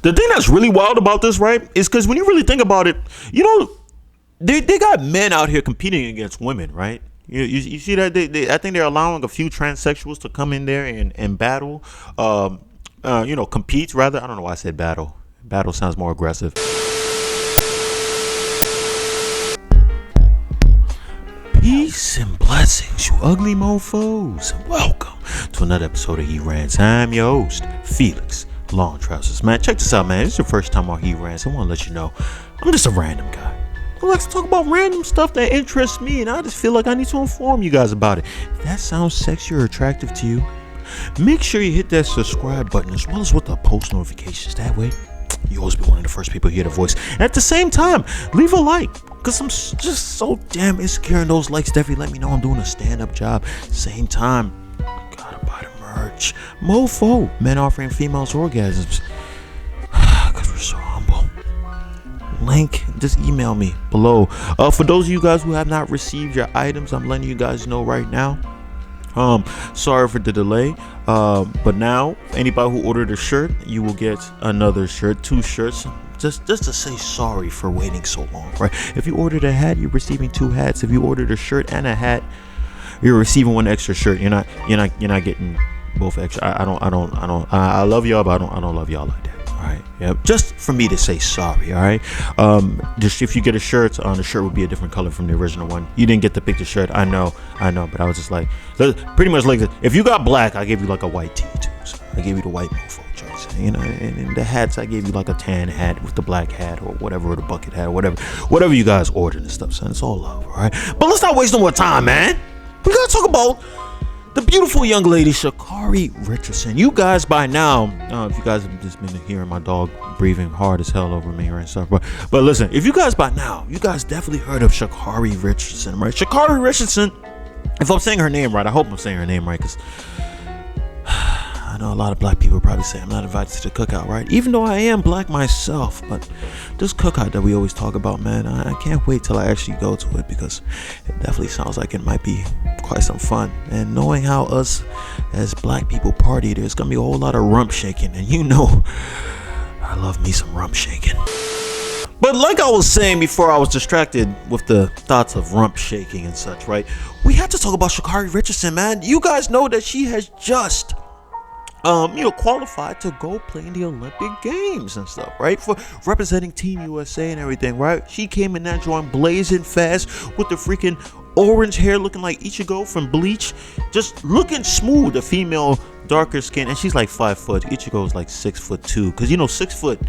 The thing that's really wild about this, right, is because when you really think about it, they got men out here competing against women, right? You see that I think they're allowing a few transsexuals to come in there and battle, compete rather. I don't know why I said battle. Battle sounds more aggressive. Peace and blessings, you ugly mofos. Welcome to another episode of He Rants. I'm your host, Felix Long Trousers. Man, check this out, man. This is your first time on He Rants. I want to let you know I'm just a random guy. I like to talk about random stuff that interests me, and I just feel like I need to inform you guys about it. If that sounds sexy or attractive to you, make sure you hit that subscribe button as well as with the post notifications. That way, you always be one of the first people to hear the voice. And at the same time, leave a like, because I'm just so damn insecure, and those likes definitely let me know I'm doing a stand-up job. Same time, gotta buy the merch. Mofo, men offering females orgasms. Because we're so humble. Link, just email me below. For those of you guys who have not received your items, I'm letting you guys know right now. Sorry for the delay, but now anybody who ordered a shirt, you will get another shirt, 2 shirts, just to say sorry for waiting so long, right? If you ordered a hat, you're receiving 2 hats. If you ordered a shirt and a hat, you're receiving 1 extra shirt. You're not getting both extra. I love y'all, but I don't love y'all like that. All right, yeah. Just for me to say sorry. All right. Just if you get a shirt, the shirt would be a different color from the original one. You didn't get the picture shirt. I know. But I was just like, pretty much like, if you got black, I gave you like a white tee too. So I gave you the white mofo jersey. And the hats, I gave you like a tan hat with the black hat or whatever, or the bucket hat, or whatever you guys ordered and stuff. Son, it's all love. All right. But let's not waste no more time, man. We gotta talk about the beautiful young lady, Sha'Carri Richardson. You guys by now, if you guys have just been hearing my dog breathing hard as hell over me and stuff, but listen, if you guys by now, you guys definitely heard of Sha'Carri Richardson, right? Sha'Carri Richardson, if I'm saying her name right, I hope I'm saying her name right, because I know a lot of black people probably say I'm not invited to the cookout, right? Even though I am black myself, but this cookout that we always talk about, man, I can't wait till I actually go to it, because it definitely sounds like it might be quite some fun. And knowing how us as black people party, there's gonna be a whole lot of rump shaking, and you know I love me some rump shaking. But like I was saying before, I was distracted with the thoughts of rump shaking and such, right? We have to talk about Sha'Carri Richardson, man. You guys know that she has just qualified to go play in the Olympic Games and stuff, right? For representing Team USA and everything, right? She came in that joint blazing fast with the freaking orange hair looking like Ichigo from Bleach, just looking smooth, the female darker skin, and she's like 5 foot. Ichigo is like 6'2", because 6 foot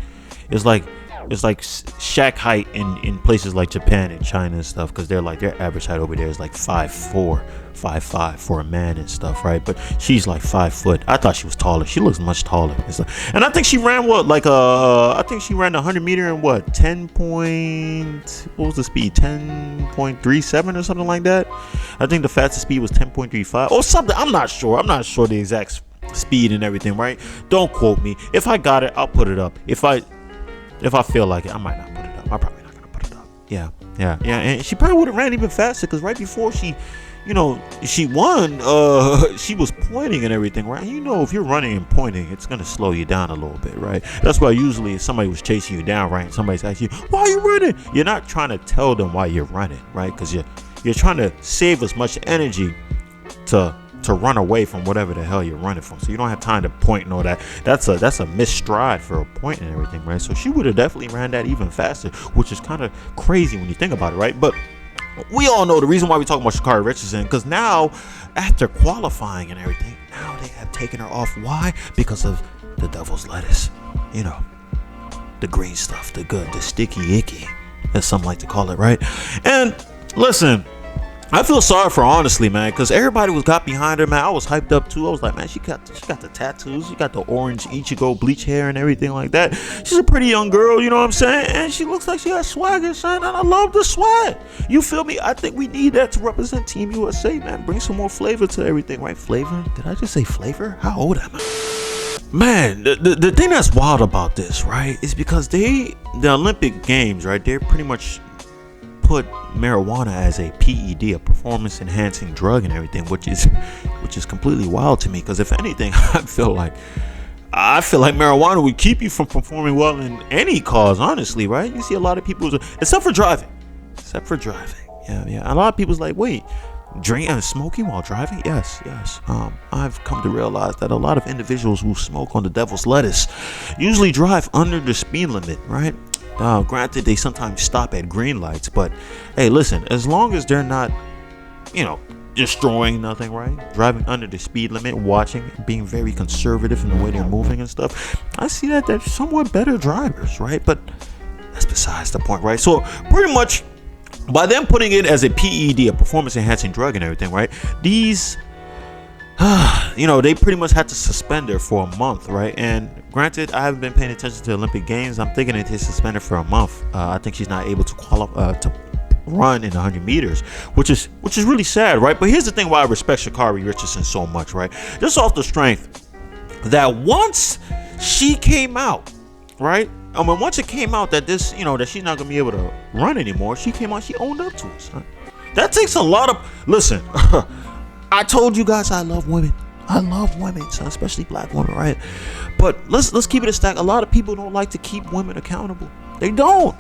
is like, it's like Shaq height in places like Japan and China and stuff, because their average height over there is like 5'4", 5'5" for a man and stuff, right? But she's like 5 foot. I thought she was taller. She looks much taller and stuff. And I think she ran I think she ran 100 meter in what, 10 point, what was the speed? 10.37 or something like that. I think the fastest speed was 10.35 or something. I'm not sure the exact speed and everything, right? Don't quote me. If I got it, I'll put it up. If I feel like it, I might not put it up. I'm probably not gonna put it up. Yeah. And she probably would have ran even faster, because right before she won, she was pointing and everything, right? If you're running and pointing, it's gonna slow you down a little bit, right? That's why usually if somebody was chasing you down, right, and somebody's asking you, why are you running? You're not trying to tell them why you're running, right? Because you're trying to save as much energy to run away from whatever the hell you're running from, so you don't have time to point and all that. That's a missed stride for a point and everything, right? So she would have definitely ran that even faster, which is kind of crazy when you think about it, right? But we all know the reason why we talk about Sha'Carri Richardson, because now, after qualifying and everything, now they have taken her off. Why? Because of the devil's lettuce, the green stuff, the good, the sticky icky, as some like to call it, right? And listen, I feel sorry for her, honestly, man, because everybody got behind her, man. I was hyped up too. I was like, man, she got the tattoos, she got the orange Ichigo bleach hair and everything like that. She's a pretty young girl, you know what I'm saying? And she looks like she has swagger, son, and I love the swag. You feel me? I think we need that to represent Team USA, man. Bring some more flavor to everything, right? Flavor? Did I just say flavor? How old am I? Man, the thing that's wild about this, right, is because the Olympic Games, right, they're pretty much put marijuana as a PED, a performance enhancing drug and everything, which is completely wild to me, because if anything, I feel like I feel like marijuana would keep you from performing well in any cause, honestly, right? You see a lot of people, except for driving. Yeah. A lot of people's like, wait, drinking and smoking while driving? Yes. I've come to realize that a lot of individuals who smoke on the devil's lettuce usually drive under the speed limit, right? Granted, they sometimes stop at green lights, but hey, listen, as long as they're not, destroying nothing, right? Driving under the speed limit, watching, being very conservative in the way they're moving and stuff, I see that they're somewhat better drivers, right? But that's besides the point, right? So pretty much by them putting it as a PED, a performance enhancing drug and everything, right? These they pretty much had to suspend her for a month, right? And granted, I haven't been paying attention to the Olympic Games. I'm thinking they suspend her for a month. I think she's not able to qualify to run in 100 meters, which is really sad, right? But here's the thing why I respect Sha'Carri Richardson so much, right? Just off the strength that once she came out, right? Once it came out that this, that she's not gonna be able to run anymore, she came out, she owned up to us. Right? That takes a lot of listen. I told you guys I love women. I love women, so especially black women, right? But let's keep it a stack. A lot of people don't like to keep women accountable. They don't.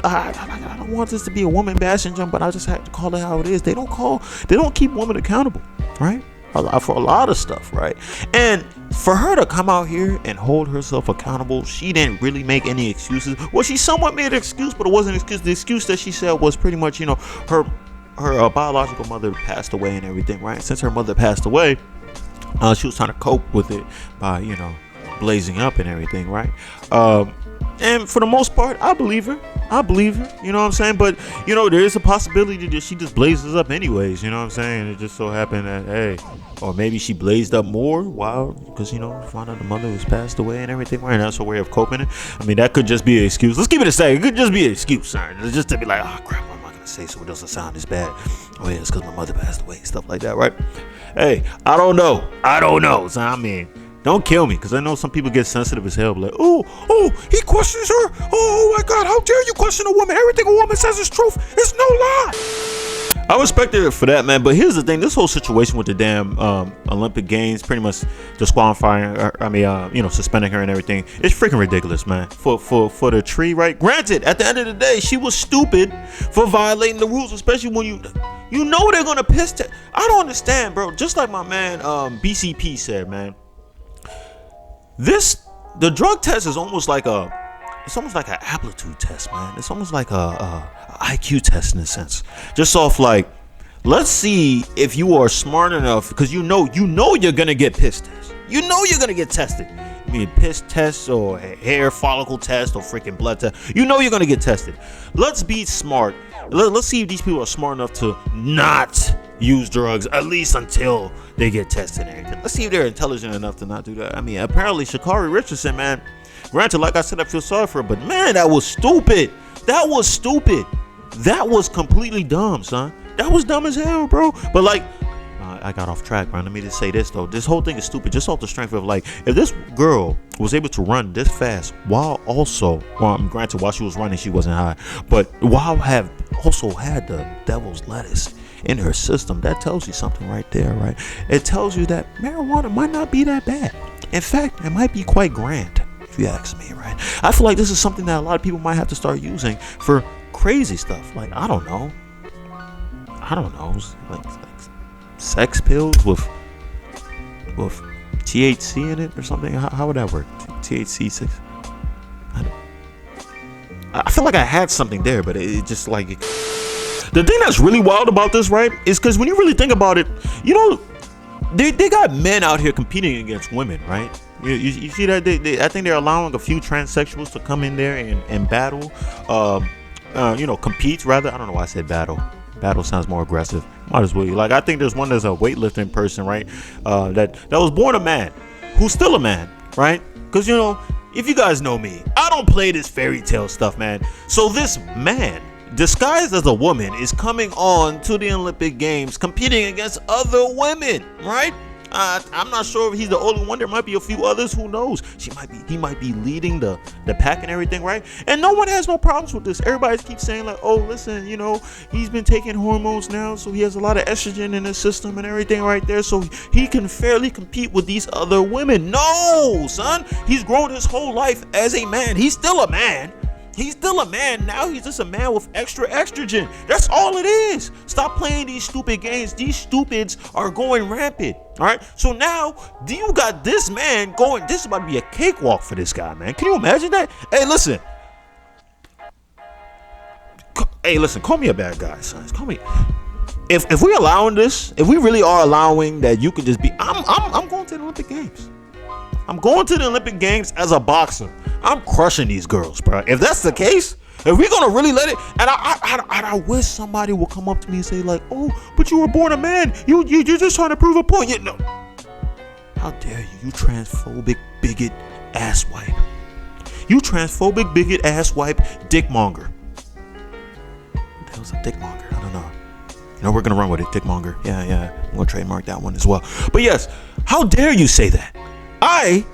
I don't want this to be a woman bashing jump, but I just have to call it how it is. They don't keep women accountable, right? For a lot of stuff, right? And for her to come out here and hold herself accountable, she didn't really make any excuses. Well, she somewhat made an excuse, but it wasn't an excuse. The excuse that she said was pretty much, her biological mother passed away and everything, right? Since her mother passed away, she was trying to cope with it by, blazing up and everything, right? And for the most part, I believe her. You know what I'm saying? But, there is a possibility that she just blazes up anyways. You know what I'm saying? It just so happened that, hey, or maybe she blazed up more because, found out the mother was passed away and everything, right? And that's her way of coping it. I mean, that could just be an excuse. Let's keep it a second. It could just be an excuse, sir. Just to be like, oh, crap, what am I going to say so it doesn't sound as bad? Oh, yeah, it's because my mother passed away and stuff like that, right? Hey, I don't know. So, I mean, don't kill me, because I know some people get sensitive as hell. Like, oh, he questions her. Oh my God, how dare you question a woman? Everything a woman says is truth. It's no lie. I respect her for that, man. But here's the thing: this whole situation with the damn Olympic Games, pretty much disqualifying her, suspending her and everything, it's freaking ridiculous, man. For the tree, right? Granted, at the end of the day, she was stupid for violating the rules, especially when you know they're gonna piss. I don't understand, bro. Just like my man BCP said, man. The drug test is almost like an aptitude test, man. It's almost like a IQ test in a sense. Just off like, let's see if you are smart enough, because you know you're gonna get piss test. You know you're gonna get tested. I mean, piss test or hair follicle test or freaking blood test. You know you're gonna get tested. Let's be smart. Let's see if these people are smart enough to not use drugs, at least until they get tested and everything. Let's see if they're intelligent enough to not do that. I mean, apparently Sha'Carri Richardson, man, granted, like I said, I feel sorry for her, but man, that was stupid. That was completely dumb, son. That was dumb as hell, bro. But like, I got off track, man. Let me just say this though. This whole thing is stupid, just off the strength of like, if this girl was able to run this fast while also, granted, while she was running, she wasn't high, but while also had the devil's lettuce in her system, that tells you something right there, right? It tells you that marijuana might not be that bad. In fact, it might be quite grand, if you ask me, right? I feel like this is something that a lot of people might have to start using for crazy stuff. Like, I don't know, like sex pills with THC in it or something. How would that work? THC 6. I feel like I had something there, but it just like the thing that's really wild about this, right, is because when you really think about it, they got men out here competing against women, right? You see that I think they're allowing a few transsexuals to come in there and battle, compete rather. I don't know why I said battle. Battle sounds more aggressive. Might as well. Like, I think there's one that's a weightlifting person, right? That was born a man, who's still a man, right? Because if you guys know me, I don't play this fairy tale stuff, man. So this man, disguised as a woman, is coming on to the Olympic Games competing against other women, right? I'm not sure if he's the only one. There might be a few others. Who knows? He might be leading the pack and everything, right? And no one has no problems with this. Everybody keeps saying like, oh, listen, he's been taking hormones now, so he has a lot of estrogen in his system and everything right there, so he can fairly compete with these other women. No, son. He's grown his whole life as a man. He's still a man. He's still a man. Now he's just a man with extra estrogen. That's all it is. Stop playing these stupid games. These stupids are going rampant. All right. So now you got this man going. This is about to be a cakewalk for this guy, man. Can you imagine that? Hey, listen. Call me a bad guy, son. Call me. If we allowing this, if we really are allowing that you can just be, I'm going to the Olympic Games. I'm going to the Olympic Games as a boxer. I'm crushing these girls, bro. If that's the case, if we're gonna really let it, and I wish somebody would come up to me and say like, "Oh, but you were born a man. You're just trying to prove a point." No. How dare you transphobic bigot asswipe? You transphobic bigot asswipe dickmonger. That was a dickmonger. I don't know. We're gonna run with it, dickmonger. Yeah. I'm gonna trademark that one as well. But yes, how dare you say that? I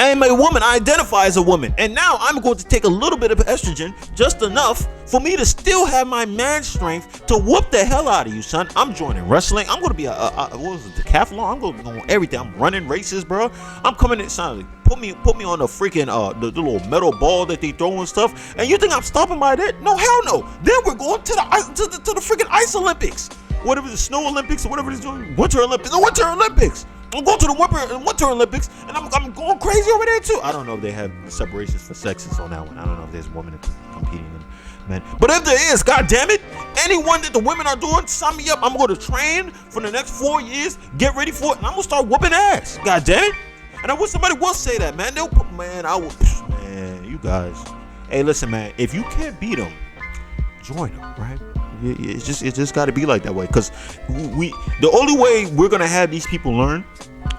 am a woman. I identify as a woman. And now I'm going to take a little bit of estrogen, just enough for me to still have my man strength to whoop the hell out of you, son. I'm joining wrestling. I'm going to be decathlon. I'm going to do everything. I'm running races, bro. I'm coming in, son. Put me on the freaking the little metal ball that they throw and stuff. And you think I'm stopping by that? No, hell no. Then we're going to the freaking ice Olympics. Whatever the snow Olympics or whatever it's doing. Winter Olympics. The Winter Olympics. I'm going to the Winter Olympics, and I'm going crazy over there too. I don't know if they have separations for sexes on that one. I don't know if there's women competing in men. But if there is, god damn it, anyone that the women are doing, sign me up. I'm going to train for the next 4 years, get ready for it, and I'm going to start whooping ass. God damn it. And I wish somebody would say that, man. Man, you guys. Hey, listen, man, if you can't beat them, join them, right? It just got to be like that way, because the only way we're gonna have these people learn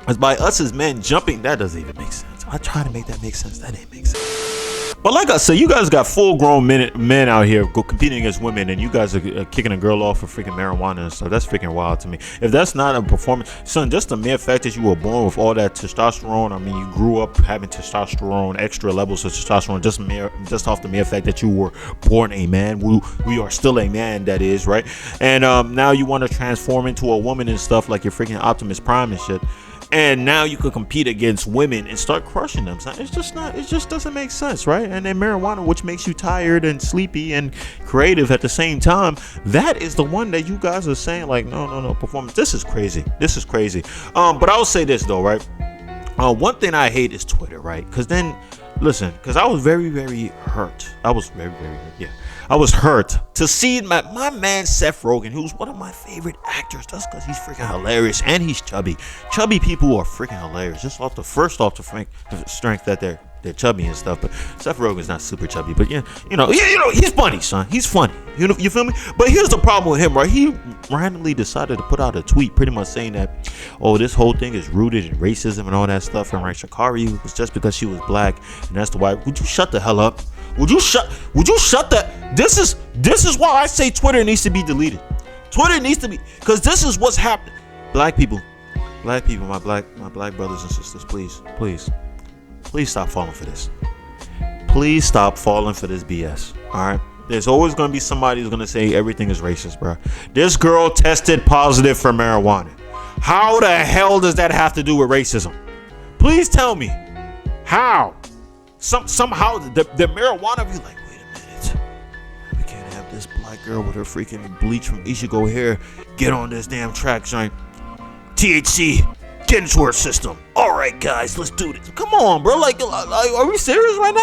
is by us as men jumping. That doesn't even make sense. I try to make that make sense. That ain't make sense. But like I said, you guys got full-grown men out here competing against women, and you guys are kicking a girl off for freaking marijuana and stuff. That's freaking wild to me. If that's not a performance, son, just the mere fact that you were born with all that testosterone. I mean, you grew up having testosterone, extra levels of testosterone, just off the mere fact that you were born a man. We are still a man, that is, right? And now you want to transform into a woman and stuff like you're freaking Optimus Prime and shit. And now you could compete against women and start crushing them. It just doesn't make sense, right? And then marijuana, which makes you tired and sleepy and creative at the same time, that is the one that you guys are saying like, no, performance. This is crazy. But I'll say this though, right? One thing I hate is Twitter, right? Because I was very, very hurt. I was very, very hurt. Yeah. I was hurt to see my man Seth Rogen, who's one of my favorite actors. That's because he's freaking hilarious and he's chubby. Chubby people are freaking hilarious. Just off the strength that they're chubby and stuff. But Seth Rogen's not super chubby. But he's funny, son. He's funny. You feel me? But here's the problem with him, right? He randomly decided to put out a tweet, pretty much saying that, oh, this whole thing is rooted in racism and all that stuff. And right, Sha'Carri was just because she was black, and that's the why. Would you shut the hell up? Would you shut that? This is why I say Twitter needs to be deleted. Twitter needs to be, because this is what's happening. Black people, my black brothers and sisters, please stop falling for this. Please stop falling for this BS. All right. There's always going to be somebody who's going to say everything is racist, bro. This girl tested positive for marijuana. How the hell does that have to do with racism? Please tell me. How? Somehow the marijuana be like, wait a minute, we can't have this black girl with her freaking bleach from Ichigo hair get on this damn track, joint. THC, get into her system. All right, guys, let's do this. Come on, bro. Like, are we serious right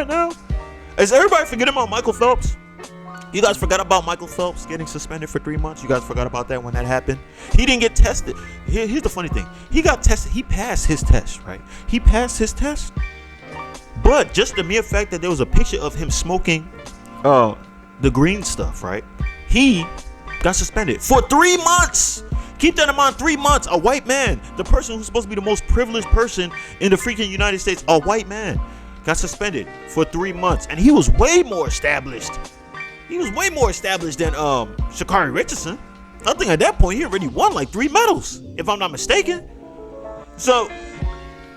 now? Is everybody forgetting about Michael Phelps? You guys forgot about Michael Phelps getting suspended for 3 months? You guys forgot about that when that happened? He didn't get tested. Here's the funny thing. He got tested. He passed his test, right? He passed his test. But just the mere fact that there was a picture of him smoking the green stuff, right? He got suspended for 3 months. Keep that in mind, 3 months. A white man, the person who's supposed to be the most privileged person in the freaking United States, a white man, got suspended for 3 months. And he was way more established. He was way more established than Sha'Carri Richardson. I think at that point he already won like 3 medals, if I'm not mistaken. So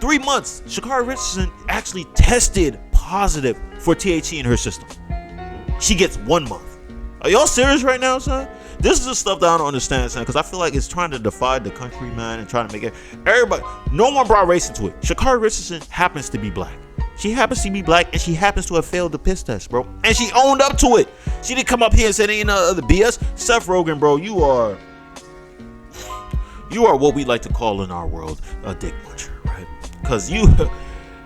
3 months, Sha'Carri Richardson actually tested positive for THC in her system. She gets 1 month. Are y'all serious right now, son? This is the stuff that I don't understand, son, because I feel like it's trying to divide the country, man, and trying to make it everybody. No one brought race into it. Sha'Carri Richardson happens to be black. She happens to be black, and she happens to have failed the piss test, bro. And she owned up to it. She didn't come up here and say ain't no other BS. Seth Rogen, bro, you are what we like to call in our world a dick muncher, right? Because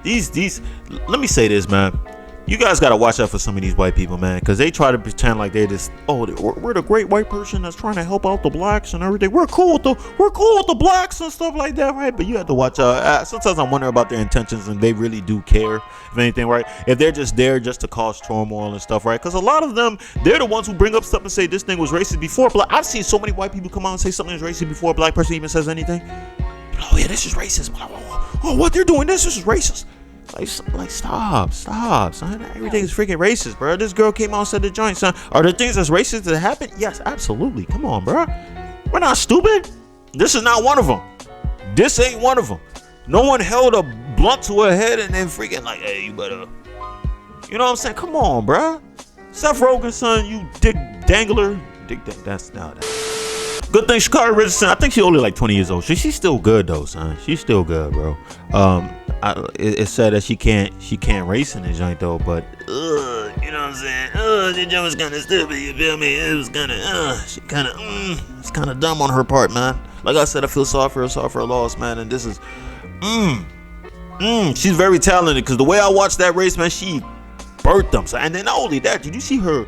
these. Let me say this, man. You guys gotta watch out for some of these white people, man, because they try to pretend like they're just, we're the great white person that's trying to help out the blacks and everything. We're cool with the blacks and stuff like that, right? But you have to watch out. Sometimes I wonder about their intentions, and they really do care, if anything, right? If they're just there just to cause turmoil and stuff, right? Because a lot of them, they're the ones who bring up stuff and say this thing was racist before. But I've seen so many white people come out and say something is racist before a black person even says anything. Oh yeah, this is racist. Oh, what they're doing, this is racist. Like stop, son. Everything is freaking racist, bro. This girl came out and said the joint, son. Are there things that's racist that happen? Yes, absolutely. Come on, bro. We're not stupid. This is not one of them. This ain't one of them. No one held a blunt to her head and then freaking like, hey, you better. You know what I'm saying? Come on, bro. Seth Rogen, son, you dick dangler. That's now that. Good thing Sha'Carri Richardson, I think she's only like 20 years old. She's still good though, son. She's still good, bro. It's said that she can't race in the joint though, but you know what I'm saying? The joint was kind of stupid. You feel me? It was kind of it's kind of dumb on her part, man. Like I said, I feel sorry for her loss, man. And this is she's very talented because the way I watched that race, man, she birthed them. So, and then not only that, did you see her?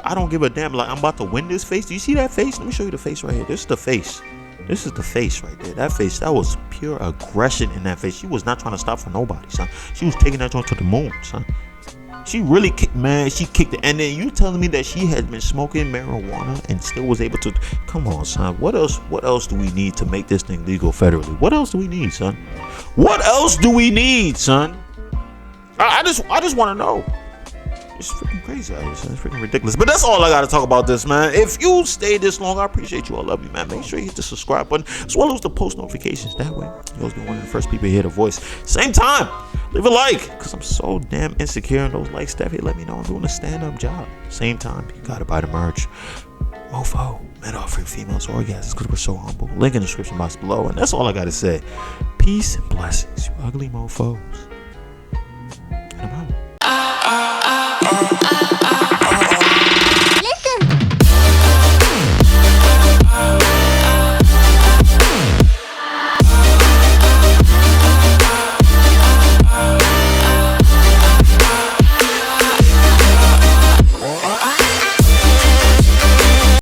I don't give a damn. Like, I'm about to win this face. Do you see that face? Let me show you the face right here. This is the face. This is the face right there. That face, that was pure aggression in that face. She was not trying to stop for nobody, son. She was taking that joint to the moon, son. She really kicked, man. She kicked it. And then you telling me that she had been smoking marijuana and still was able to. Come on, son. What else do we need to make this thing legal federally? What else do we need, son? What else do we need, son? I just want to know. It's freaking crazy out here, son. It's freaking ridiculous. But that's all I got to talk about this, man. If you stayed this long, I appreciate you. I love you, man. Make sure you hit the subscribe button as well as the post notifications. That way, you'll always be one of the first people to hear the voice. Same time, leave a like because I'm so damn insecure in those likes. Steffi, let me know I'm doing a stand-up job. Same time, you got to buy the merch. Mofo, men offering females orgasms because we're so humble. Link in the description box below. And that's all I got to say. Peace and blessings, you ugly mofos. And I'm out.